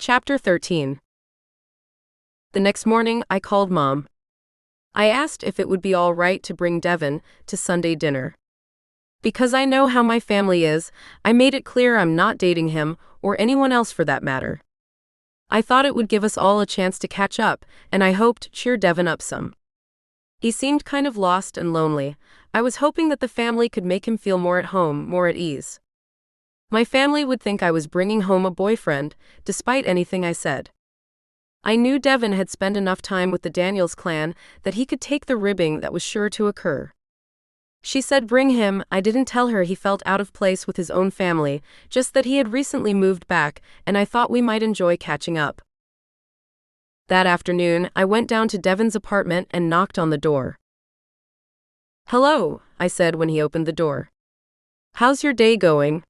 Chapter 13. The next morning, I called Mom. I asked if it would be all right to bring Devon to Sunday dinner. Because I know how my family is, I made it clear I'm not dating him, or anyone else for that matter. I thought it would give us all a chance to catch up, and I hoped cheer Devon up some. He seemed kind of lost and lonely. I was hoping that the family could make him feel more at home, more at ease. My family would think I was bringing home a boyfriend, despite anything I said. I knew Devon had spent enough time with the Daniels clan that he could take the ribbing that was sure to occur. She said bring him. I didn't tell her he felt out of place with his own family, just that he had recently moved back, and I thought we might enjoy catching up. That afternoon, I went down to Devon's apartment and knocked on the door. "Hello," I said when he opened the door. "How's your day going?"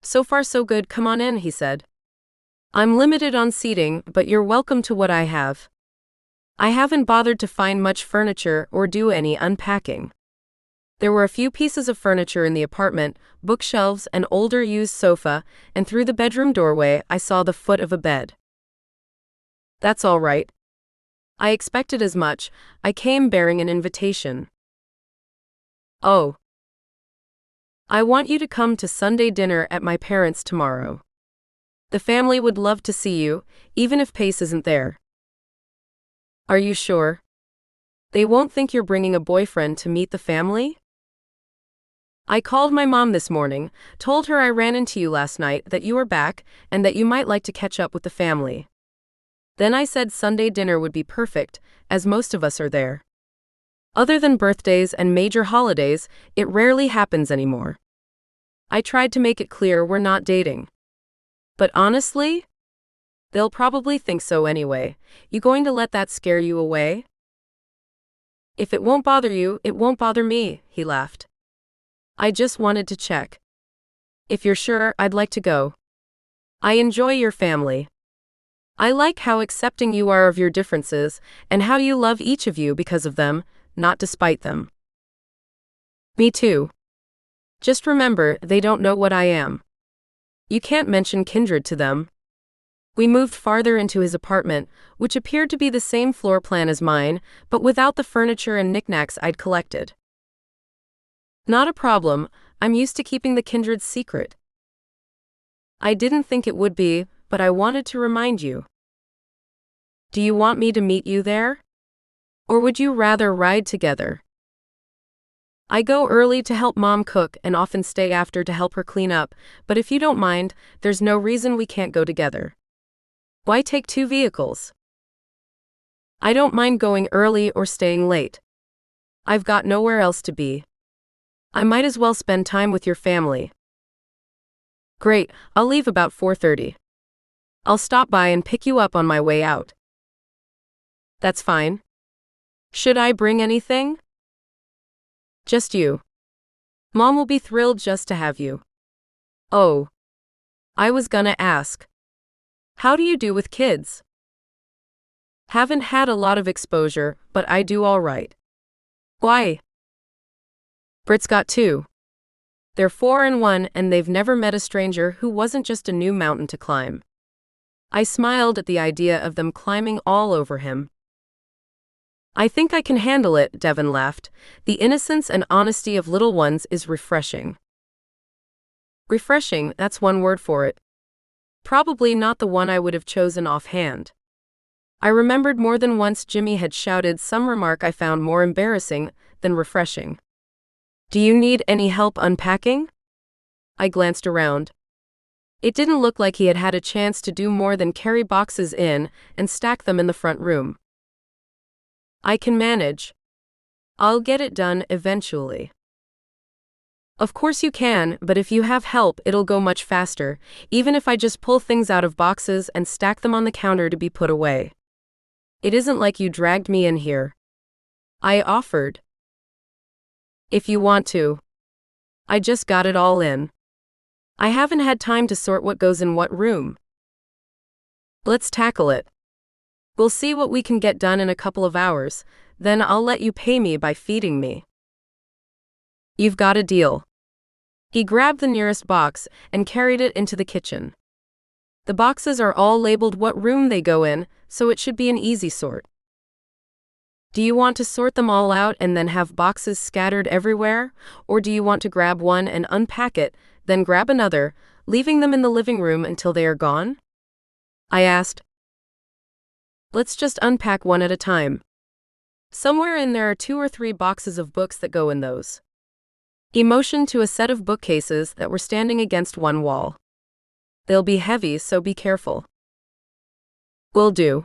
"So far so good, come on in," he said. "I'm limited on seating, but you're welcome to what I have. I haven't bothered to find much furniture or do any unpacking." There were a few pieces of furniture in the apartment, bookshelves, an older used sofa, and through the bedroom doorway I saw the foot of a bed. "That's all right. I expected as much. I came bearing an invitation." "Oh. I want you to come to Sunday dinner at my parents' tomorrow. The family would love to see you, even if Pace isn't there." "Are you sure? They won't think you're bringing a boyfriend to meet the family?" "I called my mom this morning, told her I ran into you last night, that you were back, and that you might like to catch up with the family. Then I said Sunday dinner would be perfect, as most of us are there. Other than birthdays and major holidays, it rarely happens anymore. I tried to make it clear we're not dating. But honestly, they'll probably think so anyway. You going to let that scare you away?" "If it won't bother you, it won't bother me," he laughed. "I just wanted to check. If you're sure, I'd like to go. I enjoy your family. I like how accepting you are of your differences, and how you love each of you because of them, not despite them." "Me too. Just remember, they don't know what I am. You can't mention kindred to them." We moved farther into his apartment, which appeared to be the same floor plan as mine, but without the furniture and knickknacks I'd collected. "Not a problem, I'm used to keeping the kindred secret." "I didn't think it would be, but I wanted to remind you." "Do you want me to meet you there? Or would you rather ride together?" "I go early to help Mom cook and often stay after to help her clean up, but if you don't mind, there's no reason we can't go together. Why take two vehicles?" "I don't mind going early or staying late. I've got nowhere else to be. I might as well spend time with your family." "Great, I'll leave about 4:30. I'll stop by and pick you up on my way out." "That's fine. Should I bring anything?" "Just you. Mom will be thrilled just to have you." "Oh. I was gonna ask. How do you do with kids?" "Haven't had a lot of exposure, but I do all right." "Why?" "Brit's got two. They're 4 and 1, and they've never met a stranger who wasn't just a new mountain to climb." I smiled at the idea of them climbing all over him. "I think I can handle it," Devon laughed. "The innocence and honesty of little ones is refreshing." Refreshing, that's one word for it. Probably not the one I would have chosen offhand. I remembered more than once Jimmy had shouted some remark I found more embarrassing than refreshing. "Do you need any help unpacking?" I glanced around. It didn't look like he had had a chance to do more than carry boxes in and stack them in the front room. "I can manage. I'll get it done eventually." "Of course you can, but if you have help, it'll go much faster, even if I just pull things out of boxes and stack them on the counter to be put away. It isn't like you dragged me in here." I offered. "If you want to. I just got it all in. I haven't had time to sort what goes in what room." "Let's tackle it. We'll see what we can get done in a couple of hours, then I'll let you pay me by feeding me." "You've got a deal." He grabbed the nearest box and carried it into the kitchen. The boxes are all labeled what room they go in, so it should be an easy sort. Do you want to sort them all out and then have boxes scattered everywhere? Or do you want to grab one and unpack it, then grab another, leaving them in the living room until they are gone? I asked. Let's just unpack one at a time. Somewhere in there are 2 or 3 boxes of books that go in those. He motioned to a set of bookcases that were standing against one wall. They'll be heavy, so be careful. Will do.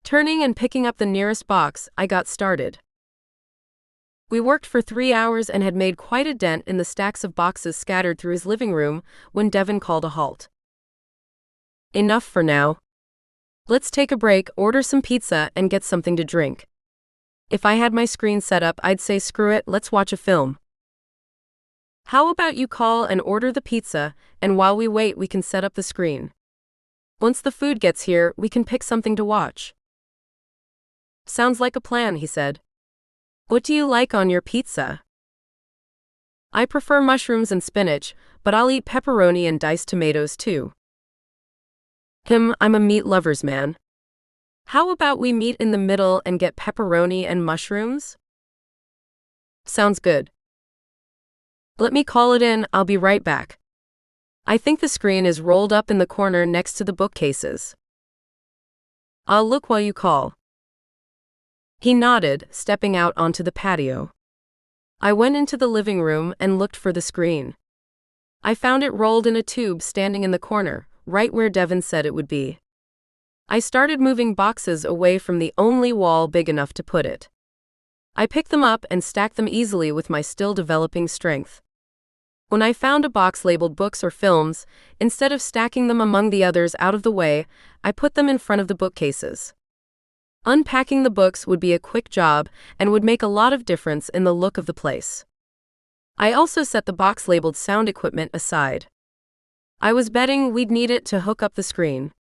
Turning and picking up the nearest box, I got started. We worked for 3 hours and had made quite a dent in the stacks of boxes scattered through his living room when Devon called a halt. Enough for now. Let's take a break, order some pizza, and get something to drink. If I had my screen set up, I'd say screw it, let's watch a film. How about you call and order the pizza, and while we wait we can set up the screen. Once the food gets here, we can pick something to watch. Sounds like a plan, he said. What do you like on your pizza? I prefer mushrooms and spinach, but I'll eat pepperoni and diced tomatoes too. I'm a meat lover's man. How about we meet in the middle and get pepperoni and mushrooms? Sounds good. Let me call it in, I'll be right back. I think the screen is rolled up in the corner next to the bookcases. I'll look while you call. He nodded, stepping out onto the patio. I went into the living room and looked for the screen. I found it rolled in a tube standing in the corner, right where Devon said it would be. I started moving boxes away from the only wall big enough to put it. I picked them up and stacked them easily with my still developing strength. When I found a box labeled books or films, instead of stacking them among the others out of the way, I put them in front of the bookcases. Unpacking the books would be a quick job and would make a lot of difference in the look of the place. I also set the box labeled sound equipment aside. I was betting we'd need it to hook up the screen.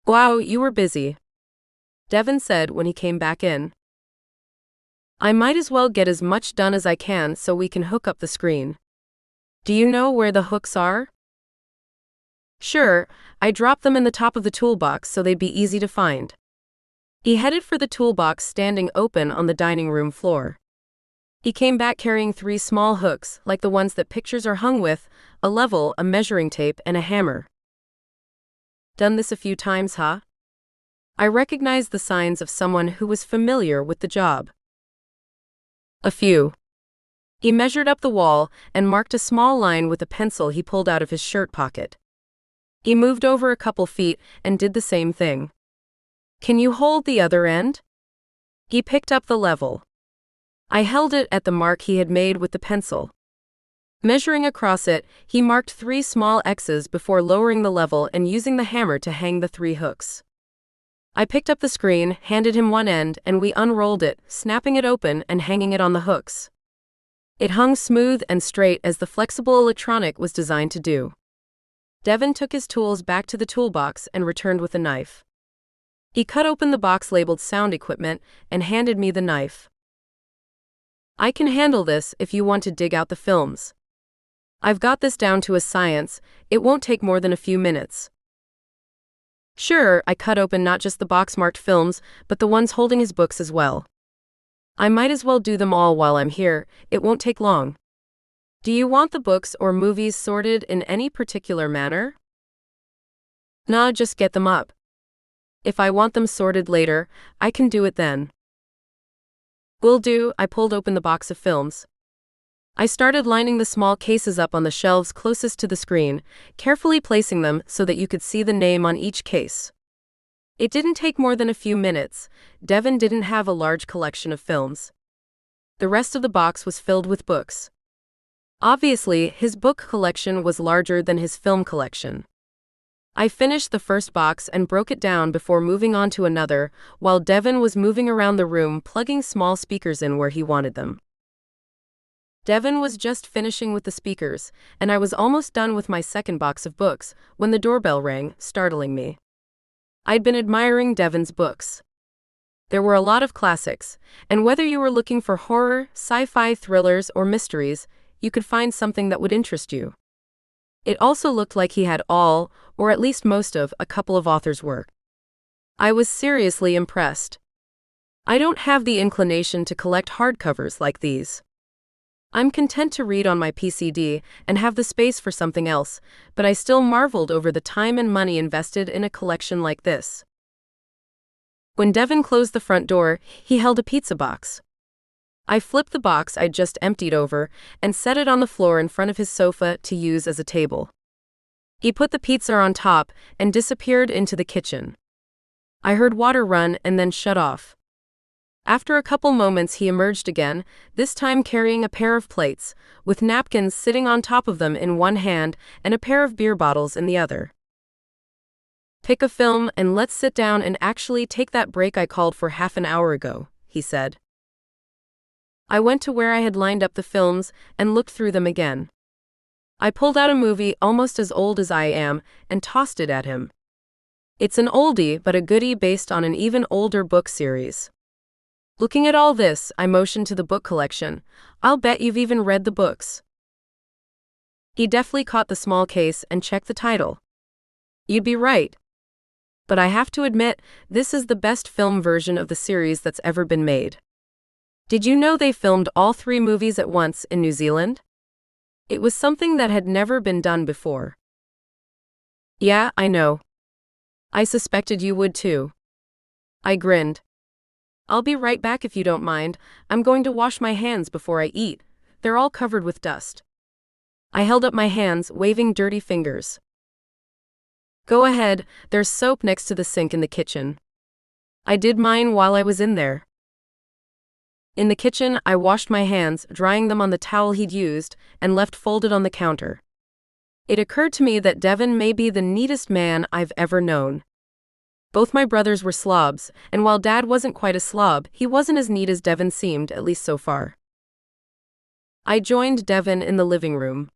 Wow, you were busy, Devon said when he came back in. I might as well get as much done as I can so we can hook up the screen. Do you know where the hooks are? Sure, I dropped them in the top of the toolbox so they'd be easy to find. He headed for the toolbox standing open on the dining room floor. He came back carrying 3 small hooks, like the ones that pictures are hung with, a level, a measuring tape, and a hammer. Done this a few times, huh? I recognized the signs of someone who was familiar with the job. A few. He measured up the wall and marked a small line with a pencil he pulled out of his shirt pocket. He moved over a couple feet and did the same thing. Can you hold the other end? He picked up the level. I held it at the mark he had made with the pencil. Measuring across it, he marked 3 small X's before lowering the level and using the hammer to hang the 3 hooks. I picked up the screen, handed him one end, and we unrolled it, snapping it open and hanging it on the hooks. It hung smooth and straight as the flexible electronic was designed to do. Devon took his tools back to the toolbox and returned with a knife. He cut open the box labeled sound equipment and handed me the knife. I can handle this if you want to dig out the films. I've got this down to a science, it won't take more than a few minutes. Sure, I cut open not just the box-marked films, but the ones holding his books as well. I might as well do them all while I'm here, it won't take long. Do you want the books or movies sorted in any particular manner? Nah, just get them up. If I want them sorted later, I can do it then. Will do. I pulled open the box of films. I started lining the small cases up on the shelves closest to the screen, carefully placing them so that you could see the name on each case. It didn't take more than a few minutes. Devon didn't have a large collection of films. The rest of the box was filled with books. Obviously, his book collection was larger than his film collection. I finished the first box and broke it down before moving on to another, while Devon was moving around the room plugging small speakers in where he wanted them. Devon was just finishing with the speakers, and I was almost done with my second box of books when the doorbell rang, startling me. I'd been admiring Devon's books. There were a lot of classics, and whether you were looking for horror, sci-fi thrillers, or mysteries, you could find something that would interest you. It also looked like he had all, or at least most of, a couple of authors' work. I was seriously impressed. I don't have the inclination to collect hardcovers like these. I'm content to read on my PCD and have the space for something else, but I still marveled over the time and money invested in a collection like this. When Devon closed the front door, he held a pizza box. I flipped the box I'd just emptied over and set it on the floor in front of his sofa to use as a table. He put the pizza on top and disappeared into the kitchen. I heard water run and then shut off. After a couple moments, he emerged again, this time carrying a pair of plates, with napkins sitting on top of them in one hand and a pair of beer bottles in the other. "Pick a film and let's sit down and actually take that break I called for half an hour ago," he said. I went to where I had lined up the films and looked through them again. I pulled out a movie almost as old as I am and tossed it at him. It's an oldie but a goodie based on an even older book series. Looking at all this, I motioned to the book collection. "I'll bet you've even read the books." He deftly caught the small case and checked the title. "You'd be right. But I have to admit, this is the best film version of the series that's ever been made. Did you know they filmed all 3 movies at once in New Zealand? It was something that had never been done before." "Yeah, I know. I suspected you would too." I grinned. "I'll be right back if you don't mind. I'm going to wash my hands before I eat. They're all covered with dust." I held up my hands, waving dirty fingers. "Go ahead, there's soap next to the sink in the kitchen." I did mine while I was in there. In the kitchen, I washed my hands, drying them on the towel he'd used, and left folded on the counter. It occurred to me that Devon may be the neatest man I've ever known. Both my brothers were slobs, and while Dad wasn't quite a slob, he wasn't as neat as Devon seemed, at least so far. I joined Devon in the living room.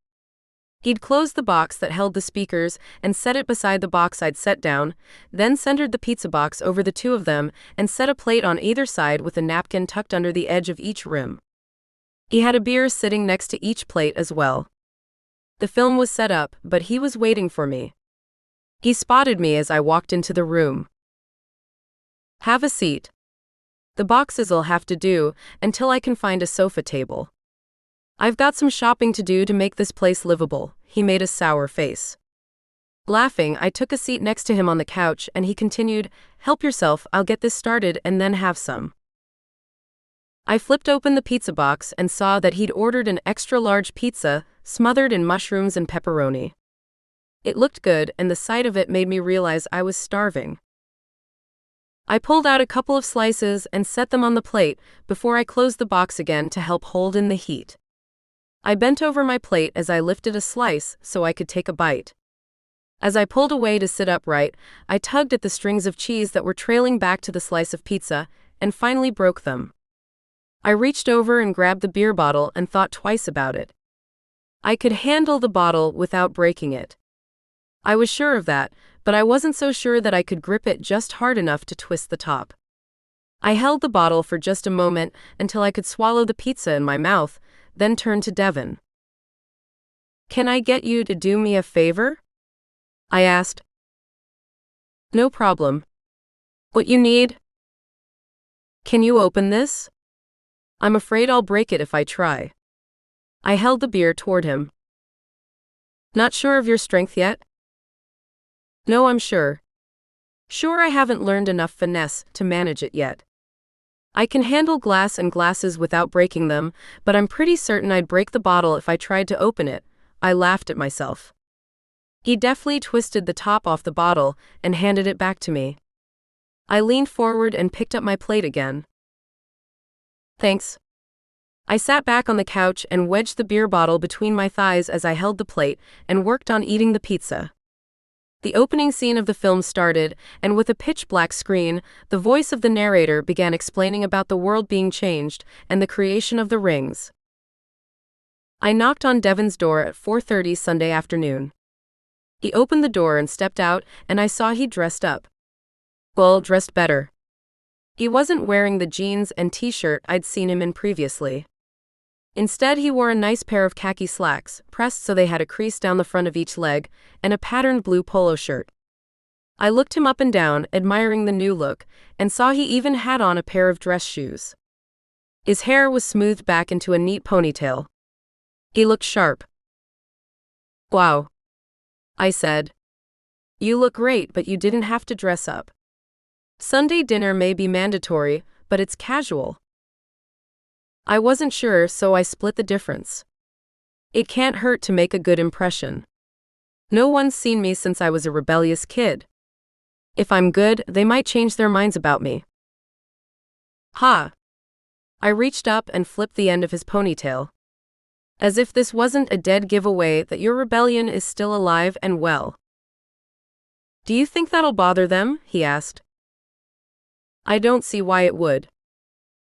He'd closed the box that held the speakers and set it beside the box I'd set down, then centered the pizza box over the 2 of them and set a plate on either side with a napkin tucked under the edge of each rim. He had a beer sitting next to each plate as well. The film was set up, but he was waiting for me. He spotted me as I walked into the room. "Have a seat. The boxes'll have to do until I can find a sofa table. I've got some shopping to do to make this place livable." He made a sour face. Laughing, I took a seat next to him on the couch and he continued, "Help yourself, I'll get this started and then have some." I flipped open the pizza box and saw that he'd ordered an extra-large pizza smothered in mushrooms and pepperoni. It looked good, and the sight of it made me realize I was starving. I pulled out a couple of slices and set them on the plate before I closed the box again to help hold in the heat. I bent over my plate as I lifted a slice so I could take a bite. As I pulled away to sit upright, I tugged at the strings of cheese that were trailing back to the slice of pizza and finally broke them. I reached over and grabbed the beer bottle and thought twice about it. I could handle the bottle without breaking it. I was sure of that, but I wasn't so sure that I could grip it just hard enough to twist the top. I held the bottle for just a moment until I could swallow the pizza in my mouth, then turned to Devon. "Can I get you to do me a favor?" I asked. "No problem. What you need?" "Can you open this? I'm afraid I'll break it if I try." I held the beer toward him. "Not sure of your strength yet?" "No, I'm sure. Sure, I haven't learned enough finesse to manage it yet. I can handle glass and glasses without breaking them, but I'm pretty certain I'd break the bottle if I tried to open it." I laughed at myself. He deftly twisted the top off the bottle and handed it back to me. I leaned forward and picked up my plate again. "Thanks." I sat back on the couch and wedged the beer bottle between my thighs as I held the plate and worked on eating the pizza. The opening scene of the film started, and with a pitch-black screen, the voice of the narrator began explaining about the world being changed and the creation of the rings. I knocked on Devon's door at 4:30 Sunday afternoon. He opened the door and stepped out, and I saw he'd dressed up. Well, dressed better. He wasn't wearing the jeans and t-shirt I'd seen him in previously. Instead, he wore a nice pair of khaki slacks, pressed so they had a crease down the front of each leg, and a patterned blue polo shirt. I looked him up and down, admiring the new look, and saw he even had on a pair of dress shoes. His hair was smoothed back into a neat ponytail. He looked sharp. "Wow," I said. "You look great, but you didn't have to dress up. Sunday dinner may be mandatory, but it's casual." I wasn't sure, so I split the difference. It can't hurt to make a good impression. No one's seen me since I was a rebellious kid. If I'm good, they might change their minds about me. Ha! I reached up and flipped the end of his ponytail. As if this wasn't a dead giveaway that your rebellion is still alive and well. "Do you think that'll bother them?" he asked. "I don't see why it would.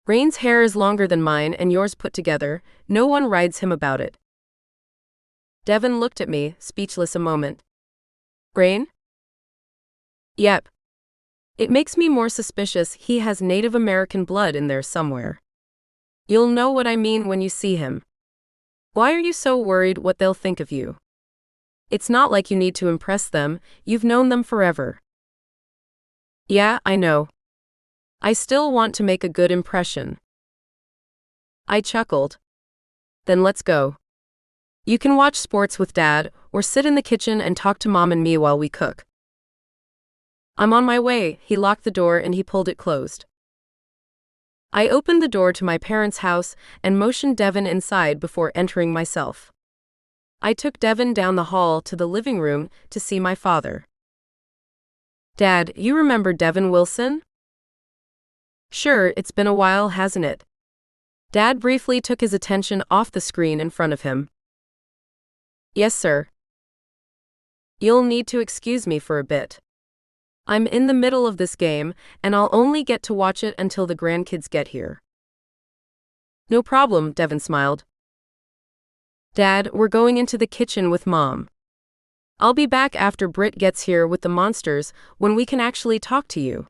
Rain's hair is longer than mine and yours put together. No one rides him about it." Devon looked at me, speechless a moment. "Rain?" "Yep. It makes me more suspicious he has Native American blood in there somewhere. You'll know what I mean when you see him. Why are you so worried what they'll think of you? It's not like you need to impress them, you've known them forever." "Yeah, I know. I still want to make a good impression." I chuckled. "Then let's go. You can watch sports with Dad, or sit in the kitchen and talk to Mom and me while we cook." "I'm on my way." He locked the door and he pulled it closed. I opened the door to my parents' house and motioned Devon inside before entering myself. I took Devon down the hall to the living room to see my father. "Dad, you remember Devon Wilson?" "Sure, it's been a while, hasn't it?" Dad briefly took his attention off the screen in front of him. "Yes, sir. You'll need to excuse me for a bit. I'm in the middle of this game, and I'll only get to watch it until the grandkids get here." "No problem," Devon smiled. "Dad, we're going into the kitchen with Mom. I'll be back after Britt gets here with the monsters, when we can actually talk to you."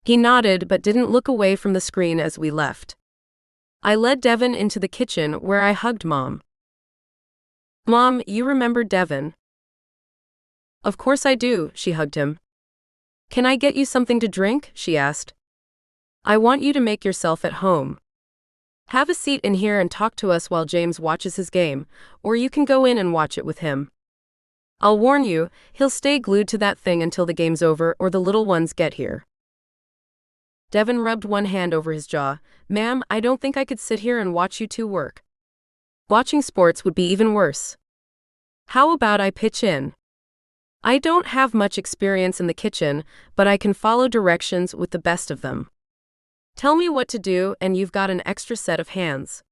He nodded but didn't look away from the screen as we left. I led Devon into the kitchen where I hugged Mom. "Mom, you remember Devon?" "Of course I do," she hugged him. "Can I get you something to drink?" she asked. "I want you to make yourself at home. Have a seat in here and talk to us while James watches his game, or you can go in and watch it with him. I'll warn you, he'll stay glued to that thing until the game's over or the little ones get here." Devon rubbed one hand over his jaw. "Ma'am, I don't think I could sit here and watch you two work. Watching sports would be even worse. How about I pitch in? I don't have much experience in the kitchen, but I can follow directions with the best of them. Tell me what to do and you've got an extra set of hands."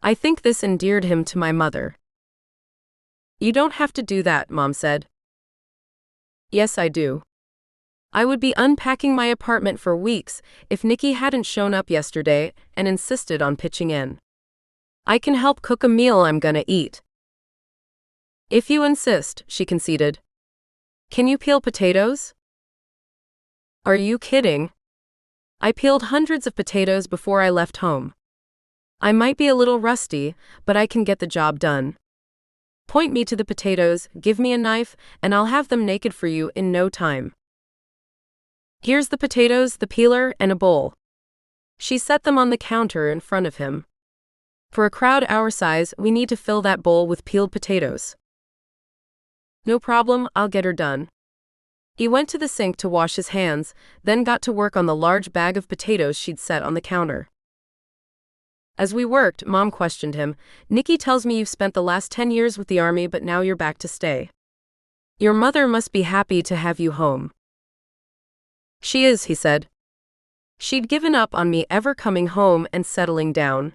I think this endeared him to my mother. "You don't have to do that," Mom said. "Yes, I do. I would be unpacking my apartment for weeks if Nickie hadn't shown up yesterday and insisted on pitching in. I can help cook a meal I'm gonna eat." "If you insist," she conceded. "Can you peel potatoes?" "Are you kidding? I peeled hundreds of potatoes before I left home. I might be a little rusty, but I can get the job done. Point me to the potatoes, give me a knife, and I'll have them naked for you in no time. Here's the potatoes, the peeler, and a bowl." She set them on the counter in front of him. "For a crowd our size, we need to fill that bowl with peeled potatoes." "No problem, I'll get her done." He went to the sink to wash his hands, then got to work on the large bag of potatoes she'd set on the counter. As we worked, Mom questioned him. "Nickie tells me you've spent the last 10 years with the Army, but now you're back to stay. Your mother must be happy to have you home." "She is," he said. "She'd given up on me ever coming home and settling down.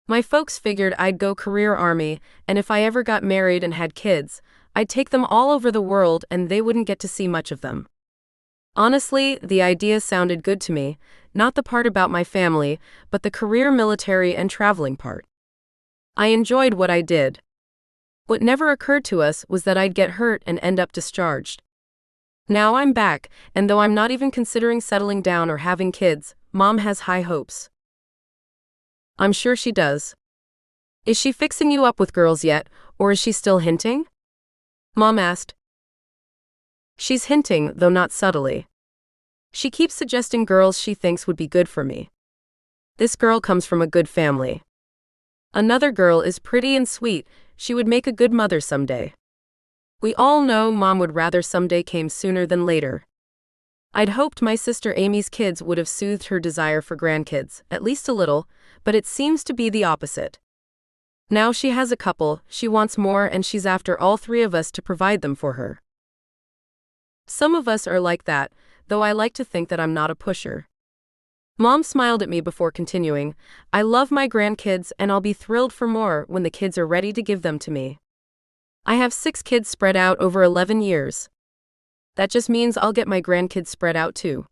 My folks figured I'd go career Army, and if I ever got married and had kids, I'd take them all over the world and they wouldn't get to see much of them. Honestly, the idea sounded good to me, not the part about my family, but the career military and traveling part. I enjoyed what I did. What never occurred to us was that I'd get hurt and end up discharged. Now I'm back, and though I'm not even considering settling down or having kids, Mom has high hopes." I'm sure she does. Is she fixing you up with girls yet, or is she still hinting? Mom asked. She's hinting, though not subtly. She keeps suggesting girls she thinks would be good for me. This girl comes from a good family. Another girl is pretty and sweet, she would make a good mother someday. We all know Mom would rather someday came sooner than later. I'd hoped my sister Amy's kids would have soothed her desire for grandkids, at least a little, but it seems to be the opposite. Now she has a couple, she wants more, and she's after all three of us to provide them for her. Some of us are like that, though I like to think that I'm not a pusher. Mom smiled at me before continuing, I love my grandkids and I'll be thrilled for more when the kids are ready to give them to me. I have 6 kids spread out over 11 years. That just means I'll get my grandkids spread out too.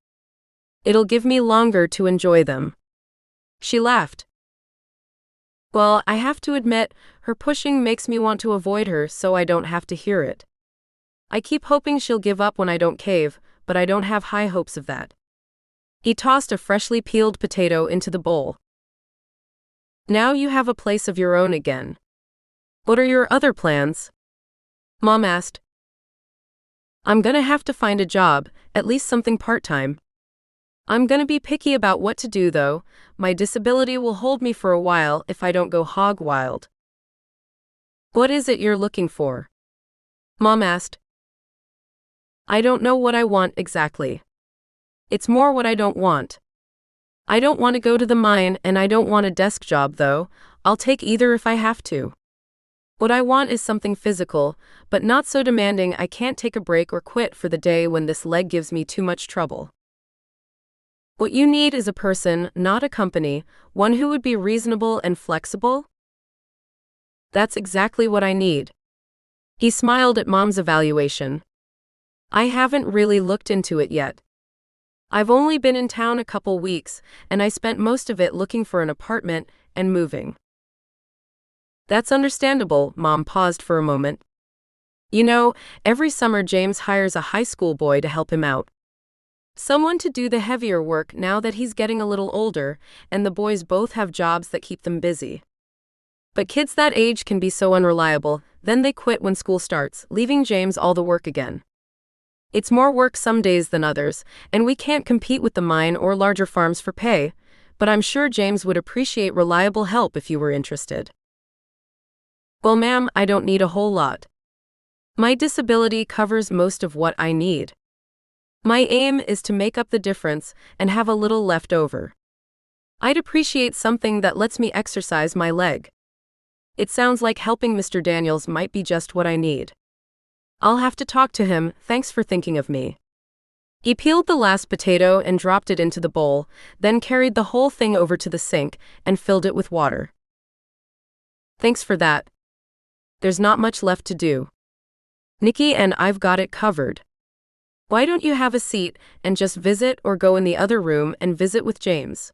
It'll give me longer to enjoy them. She laughed. Well, I have to admit, her pushing makes me want to avoid her so I don't have to hear it. I keep hoping she'll give up when I don't cave, but I don't have high hopes of that. He tossed a freshly peeled potato into the bowl. Now you have a place of your own again. What are your other plans? Mom asked. I'm gonna have to find a job, at least something part-time. I'm gonna be picky about what to do though, my disability will hold me for a while if I don't go hog wild. What is it you're looking for? Mom asked. I don't know what I want exactly. It's more what I don't want. I don't want to go to the mine and I don't want a desk job though, I'll take either if I have to. What I want is something physical, but not so demanding I can't take a break or quit for the day when this leg gives me too much trouble. What you need is a person, not a company, one who would be reasonable and flexible. That's exactly what I need. He smiled at Mom's evaluation. I haven't really looked into it yet. I've only been in town a couple weeks, and I spent most of it looking for an apartment and moving. That's understandable, Mom paused for a moment. You know, every summer James hires a high school boy to help him out. Someone to do the heavier work now that he's getting a little older, and the boys both have jobs that keep them busy. But kids that age can be so unreliable, then they quit when school starts, leaving James all the work again. It's more work some days than others, and we can't compete with the mine or larger farms for pay, but I'm sure James would appreciate reliable help if you were interested. Well, ma'am, I don't need a whole lot. My disability covers most of what I need. My aim is to make up the difference and have a little left over. I'd appreciate something that lets me exercise my leg. It sounds like helping Mr. Daniels might be just what I need. I'll have to talk to him, thanks for thinking of me. He peeled the last potato and dropped it into the bowl, then carried the whole thing over to the sink and filled it with water. Thanks for that. There's not much left to do. Nickie and I've got it covered. Why don't you have a seat and just visit or go in the other room and visit with James?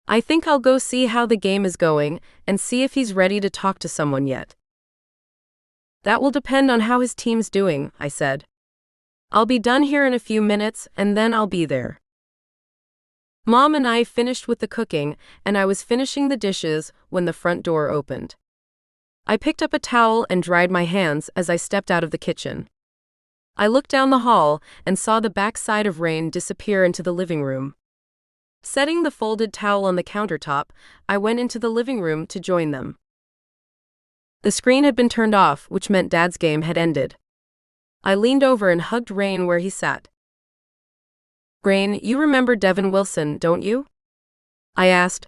I think I'll go see how the game is going and see if he's ready to talk to someone yet. That will depend on how his team's doing, I said. I'll be done here in a few minutes and then I'll be there. Mom and I finished with the cooking and I was finishing the dishes when the front door opened. I picked up a towel and dried my hands as I stepped out of the kitchen. I looked down the hall and saw the back side of Rain disappear into the living room. Setting the folded towel on the countertop, I went into the living room to join them. The screen had been turned off, which meant Dad's game had ended. I leaned over and hugged Rain where he sat. Rain, you remember Devon Wilson, don't you? I asked.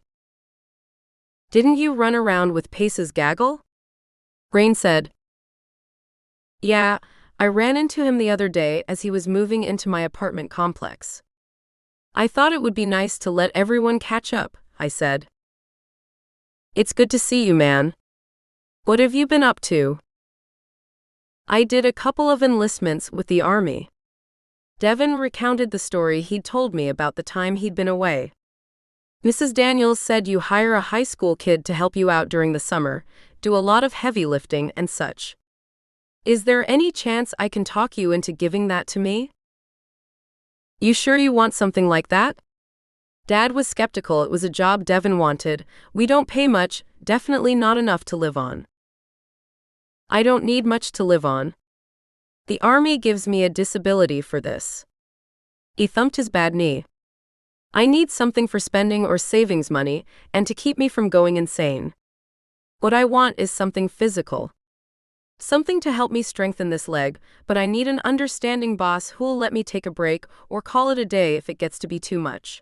Didn't you run around with Pace's gaggle? Rain said. Yeah, I ran into him the other day as he was moving into my apartment complex. I thought it would be nice to let everyone catch up, I said. It's good to see you, man. What have you been up to? I did a couple of enlistments with the army. Devon recounted the story he'd told me about the time he'd been away. Mrs. Daniels said you hire a high school kid to help you out during the summer, do a lot of heavy lifting and such. Is there any chance I can talk you into giving that to me? You sure you want something like that? Dad was skeptical. It was a job Devon wanted. We don't pay much, definitely not enough to live on. I don't need much to live on. The army gives me a disability for this. He thumped his bad knee. I need something for spending or savings money, and to keep me from going insane. What I want is something physical. Something to help me strengthen this leg, but I need an understanding boss who'll let me take a break or call it a day if it gets to be too much.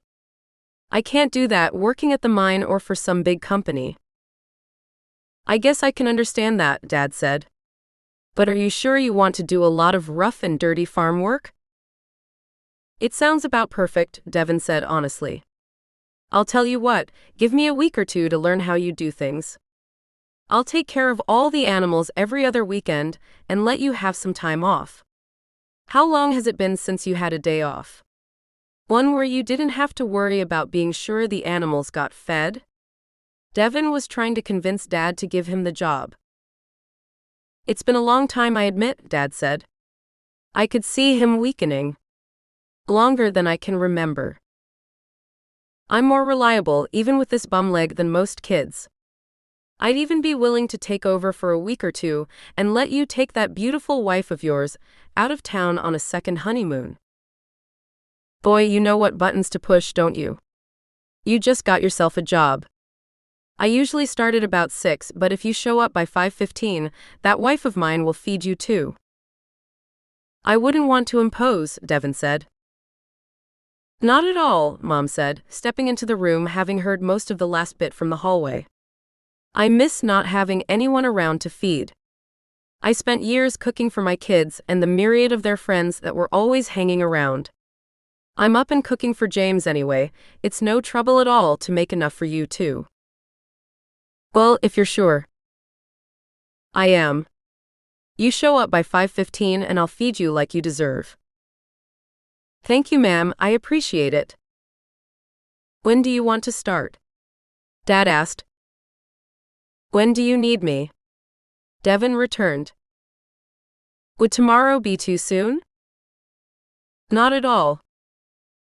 I can't do that working at the mine or for some big company. I guess I can understand that, Dad said. But are you sure you want to do a lot of rough and dirty farm work? It sounds about perfect, Devon said honestly. I'll tell you what, give me a week or two to learn how you do things. I'll take care of all the animals every other weekend and let you have some time off. How long has it been since you had a day off? One where you didn't have to worry about being sure the animals got fed? Devon was trying to convince Dad to give him the job. It's been a long time, I admit, Dad said. I could see him weakening. Longer than I can remember. I'm more reliable, even with this bum leg, than most kids. I'd even be willing to take over for a week or two and let you take that beautiful wife of yours out of town on a second honeymoon. Boy, you know what buttons to push, don't you? You just got yourself a job. I usually start at about 6, but if you show up by 5:15, that wife of mine will feed you too. I wouldn't want to impose, Devon said. Not at all, Mom said, stepping into the room having heard most of the last bit from the hallway. I miss not having anyone around to feed. I spent years cooking for my kids and the myriad of their friends that were always hanging around. I'm up and cooking for James anyway. It's no trouble at all to make enough for you too. Well, if you're sure. I am. You show up by 5:15 and I'll feed you like you deserve. Thank you, ma'am, I appreciate it. When do you want to start? Dad asked. When do you need me? Devon returned. Would tomorrow be too soon? Not at all.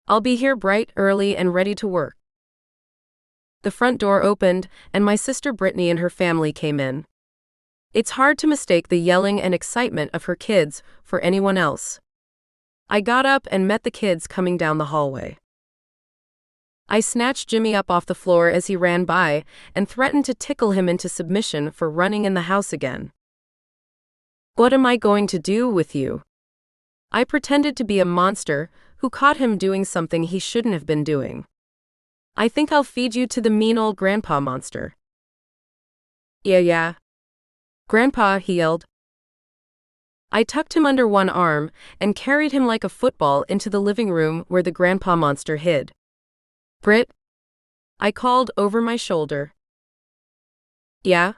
I'll be here bright, early, and ready to work. The front door opened, and my sister Brittany and her family came in. It's hard to mistake the yelling and excitement of her kids for anyone else. I got up and met the kids coming down the hallway. I snatched Jimmy up off the floor as he ran by and threatened to tickle him into submission for running in the house again. What am I going to do with you? I pretended to be a monster who caught him doing something he shouldn't have been doing. I think I'll feed you to the mean old grandpa monster. Yeah. Grandpa, he yelled. I tucked him under one arm and carried him like a football into the living room where the grandpa monster hid. Britt? I called over my shoulder. Yeah?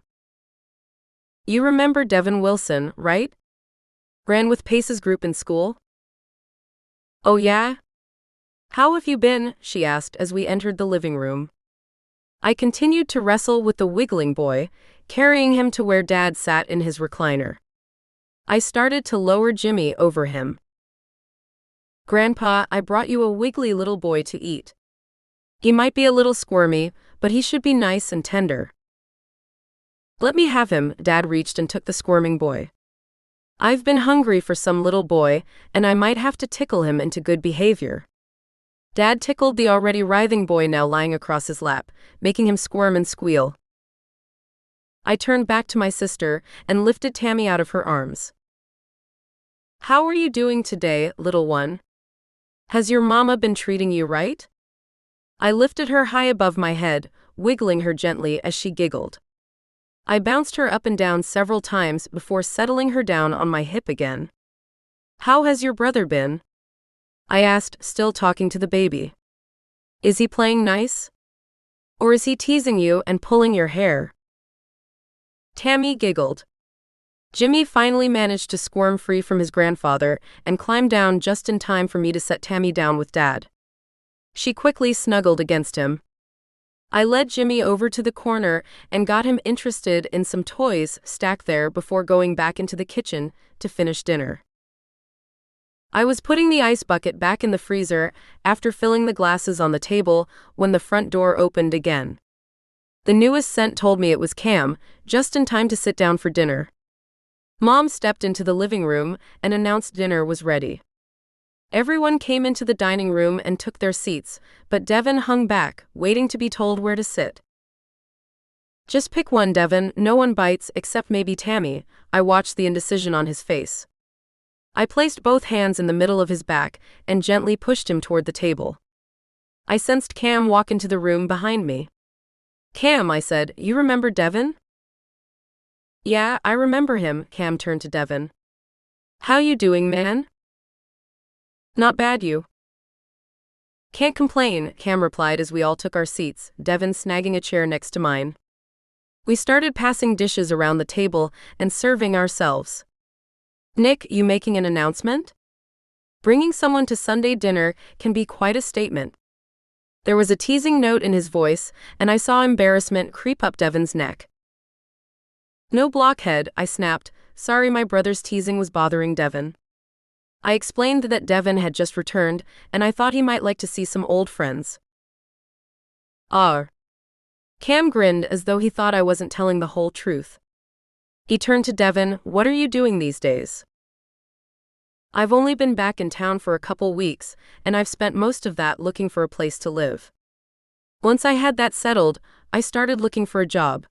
You remember Devon Wilson, right? Ran with Pace's group in school? Oh yeah? How have you been? She asked as we entered the living room. I continued to wrestle with the wiggling boy, carrying him to where Dad sat in his recliner. I started to lower Jimmy over him. Grandpa, I brought you a wiggly little boy to eat. He might be a little squirmy, but he should be nice and tender. Let me have him, Dad reached and took the squirming boy. I've been hungry for some little boy, and I might have to tickle him into good behavior. Dad tickled the already writhing boy now lying across his lap, making him squirm and squeal. I turned back to my sister and lifted Tammy out of her arms. How are you doing today, little one? Has your mama been treating you right? I lifted her high above my head, wiggling her gently as she giggled. I bounced her up and down several times before settling her down on my hip again. How has your brother been? I asked, still talking to the baby. Is he playing nice? Or is he teasing you and pulling your hair? Tammy giggled. Jimmy finally managed to squirm free from his grandfather and climbed down just in time for me to set Tammy down with Dad. She quickly snuggled against him. I led Jimmy over to the corner and got him interested in some toys stacked there before going back into the kitchen to finish dinner. I was putting the ice bucket back in the freezer after filling the glasses on the table when the front door opened again. The newest scent told me it was Cam, just in time to sit down for dinner. Mom stepped into the living room and announced dinner was ready. Everyone came into the dining room and took their seats, but Devon hung back, waiting to be told where to sit. "Just pick one, Devon, no one bites except maybe Tammy." I watched the indecision on his face. I placed both hands in the middle of his back and gently pushed him toward the table. I sensed Cam walk into the room behind me. "Cam," I said, "you remember Devon?" "Yeah, I remember him." Cam turned to Devon. "How you doing, man?" "Not bad, you?" "Can't complain," Cam replied as we all took our seats, Devon snagging a chair next to mine. We started passing dishes around the table and serving ourselves. "Nick, you making an announcement?" Bringing someone to Sunday dinner can be quite a statement. There was a teasing note in his voice, and I saw embarrassment creep up Devon's neck. "No, blockhead," I snapped. Sorry, my brother's teasing was bothering Devon. I explained that Devon had just returned, and I thought he might like to see some old friends. "Ah." Cam grinned as though he thought I wasn't telling the whole truth. He turned to Devon. "What are you doing these days?" "I've only been back in town for a couple weeks, and I've spent most of that looking for a place to live. Once I had that settled, I started looking for a job."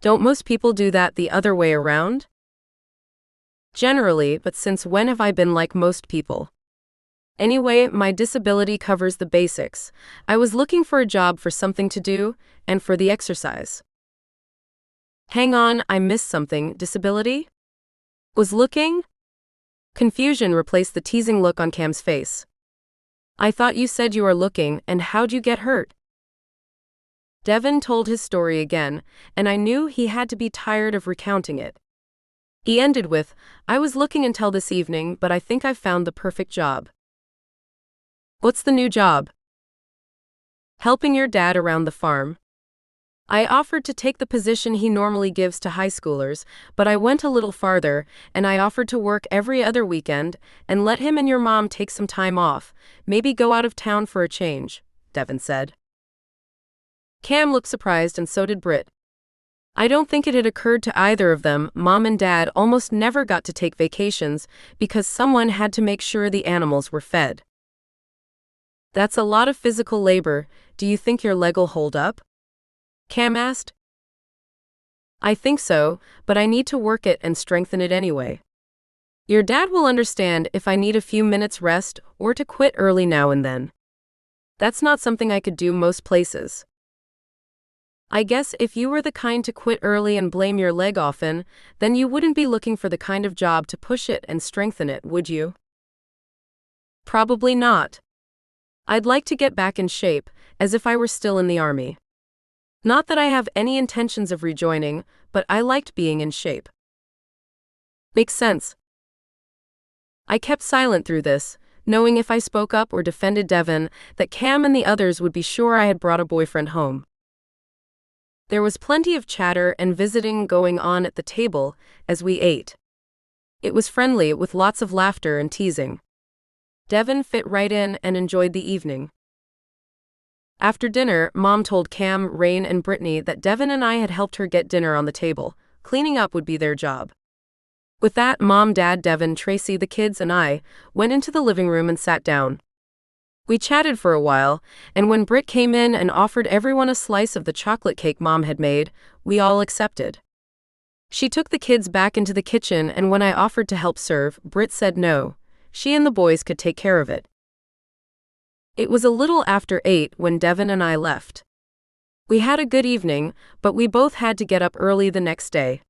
"Don't most people do that the other way around?" "Generally, but since when have I been like most people? Anyway, my disability covers the basics. I was looking for a job for something to do, and for the exercise." "Hang on, I missed something. Disability?" "Was looking?" Confusion replaced the teasing look on Cam's face. "I thought you said you are looking, and how'd you get hurt?" Devon told his story again, and I knew he had to be tired of recounting it. He ended with, "I was looking until this evening, but I think I've found the perfect job." "What's the new job?" "Helping your dad around the farm." I offered to take the position he normally gives to high schoolers, but I went a little farther, and I offered to work every other weekend and let him and your mom take some time off, maybe go out of town for a change, Devon said. Cam looked surprised, and so did Britt. I don't think it had occurred to either of them. Mom and Dad almost never got to take vacations because someone had to make sure the animals were fed. "That's a lot of physical labor. Do you think your leg'll hold up?" Cam asked. "I think so, but I need to work it and strengthen it anyway. Your dad will understand if I need a few minutes rest or to quit early now and then. That's not something I could do most places." "I guess if you were the kind to quit early and blame your leg often, then you wouldn't be looking for the kind of job to push it and strengthen it, would you?" "Probably not. I'd like to get back in shape, as if I were still in the army. Not that I have any intentions of rejoining, but I liked being in shape." "Makes sense." I kept silent through this, knowing if I spoke up or defended Devon, that Cam and the others would be sure I had brought a boyfriend home. There was plenty of chatter and visiting going on at the table as we ate. It was friendly, with lots of laughter and teasing. Devon fit right in and enjoyed the evening. After dinner, Mom told Cam, Rain, and Brittany that Devon and I had helped her get dinner on the table. Cleaning up would be their job. With that, Mom, Dad, Devon, Tracy, the kids, and I went into the living room and sat down. We chatted for a while, and when Britt came in and offered everyone a slice of the chocolate cake Mom had made, we all accepted. She took the kids back into the kitchen, and when I offered to help serve, Britt said no. She and the boys could take care of it. It was a little after 8 when Devon and I left. We had a good evening, but we both had to get up early the next day.